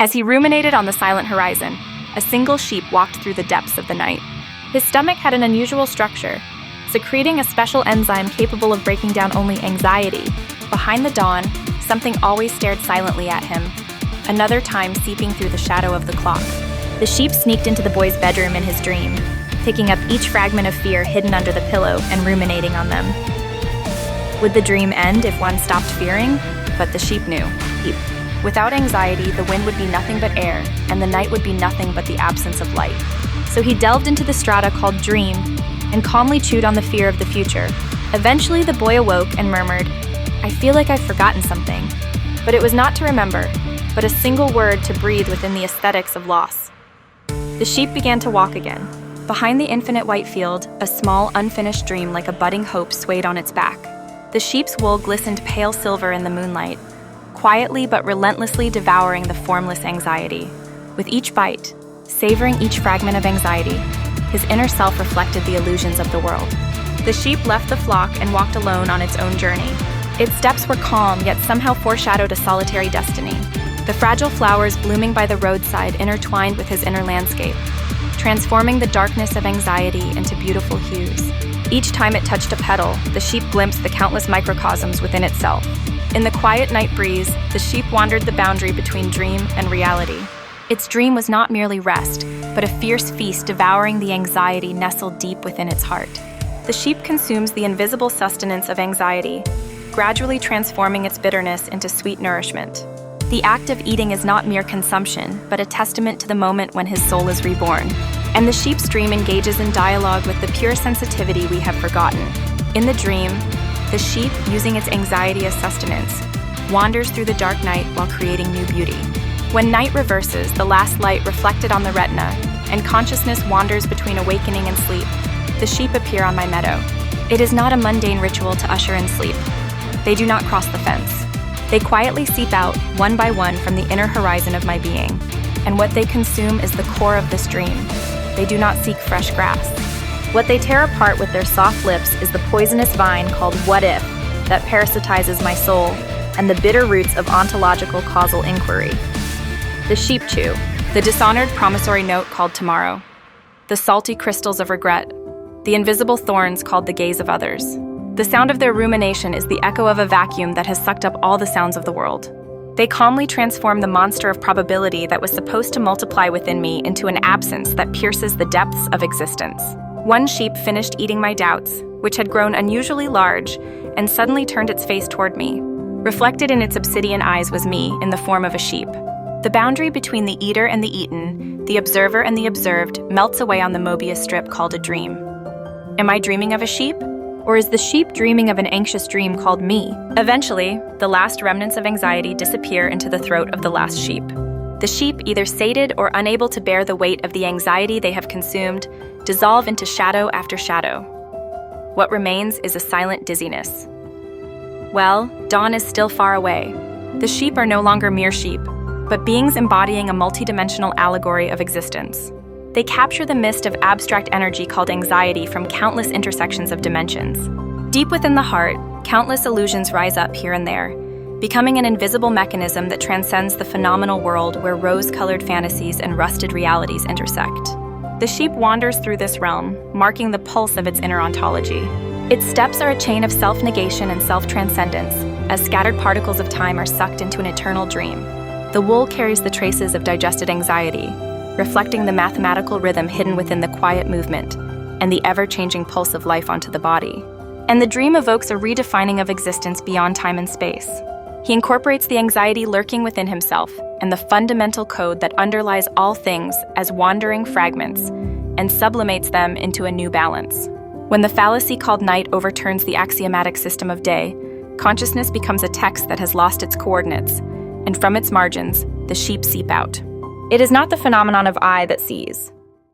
As he ruminated on the silent horizon, a single sheep walked through the depths of the night. His stomach had an unusual structure, secreting a special enzyme capable of breaking down only anxiety. Behind the dawn, something always stared silently at him, another time seeping through the shadow of the clock. The sheep sneaked into the boy's bedroom in his dream, picking up each fragment of fear hidden under the pillow and ruminating on them. Would the dream end if one stopped fearing? But the sheep knew. Without anxiety, the wind would be nothing but air, and the night would be nothing but the absence of light. So he delved into the strata called dream, and calmly chewed on the fear of the future. Eventually, the boy awoke and murmured, "I feel like I've forgotten something." But it was not to remember, but a single word to breathe within the aesthetics of loss. The sheep began to walk again. Behind the infinite white field, a small, unfinished dream like a budding hope swayed on its back. The sheep's wool glistened pale silver in the moonlight, quietly but relentlessly devouring the formless anxiety. With each bite, savoring each fragment of anxiety, his inner self reflected the illusions of the world. The sheep left the flock and walked alone on its own journey. Its steps were calm, yet somehow foreshadowed a solitary destiny. The fragile flowers blooming by the roadside intertwined with his inner landscape, transforming the darkness of anxiety into beautiful hues. Each time it touched a petal, the sheep glimpsed the countless microcosms within itself. In the quiet night breeze, the sheep wandered the boundary between dream and reality. Its dream was not merely rest, but a fierce feast devouring the anxiety nestled deep within its heart. The sheep consumes the invisible sustenance of anxiety, gradually transforming its bitterness into sweet nourishment. The act of eating is not mere consumption, but a testament to the moment when his soul is reborn. And the sheep's dream engages in dialogue with the pure sensitivity we have forgotten. In the dream, the sheep, using its anxiety as sustenance, wanders through the dark night while creating new beauty. When night reverses, the last light reflected on the retina, and consciousness wanders between awakening and sleep, the sheep appear on my meadow. It is not a mundane ritual to usher in sleep. They do not cross the fence. They quietly seep out, one by one, from the inner horizon of my being, and what they consume is the core of this dream. They do not seek fresh grass. What they tear apart with their soft lips is the poisonous vine called what if that parasitizes my soul, and the bitter roots of ontological causal inquiry. The sheep chew, the dishonored promissory note called tomorrow, the salty crystals of regret, the invisible thorns called the gaze of others. The sound of their rumination is the echo of a vacuum that has sucked up all the sounds of the world. They calmly transform the monster of probability that was supposed to multiply within me into an absence that pierces the depths of existence. One sheep finished eating my doubts, which had grown unusually large, and suddenly turned its face toward me. Reflected in its obsidian eyes was me, in the form of a sheep. The boundary between the eater and the eaten, the observer and the observed, melts away on the Mobius strip called a dream. Am I dreaming of a sheep? Or is the sheep dreaming of an anxious dream called me? Eventually, the last remnants of anxiety disappear into the throat of the last sheep. The sheep, either sated or unable to bear the weight of the anxiety they have consumed, dissolve into shadow after shadow. What remains is a silent dizziness. Well, dawn is still far away. The sheep are no longer mere sheep, but beings embodying a multidimensional allegory of existence. They capture the mist of abstract energy called anxiety from countless intersections of dimensions. Deep within the heart, countless illusions rise up here and there, becoming an invisible mechanism that transcends the phenomenal world where rose-colored fantasies and rusted realities intersect. The sheep wanders through this realm, marking the pulse of its inner ontology. Its steps are a chain of self-negation and self-transcendence, as scattered particles of time are sucked into an eternal dream. The wool carries the traces of digested anxiety, reflecting the mathematical rhythm hidden within the quiet movement and the ever-changing pulse of life onto the body. And the dream evokes a redefining of existence beyond time and space. He incorporates the anxiety lurking within himself and the fundamental code that underlies all things as wandering fragments and sublimates them into a new balance. When the fallacy called night overturns the axiomatic system of day, consciousness becomes a text that has lost its coordinates, and from its margins, the sheep seep out. It is not the phenomenon of I that sees,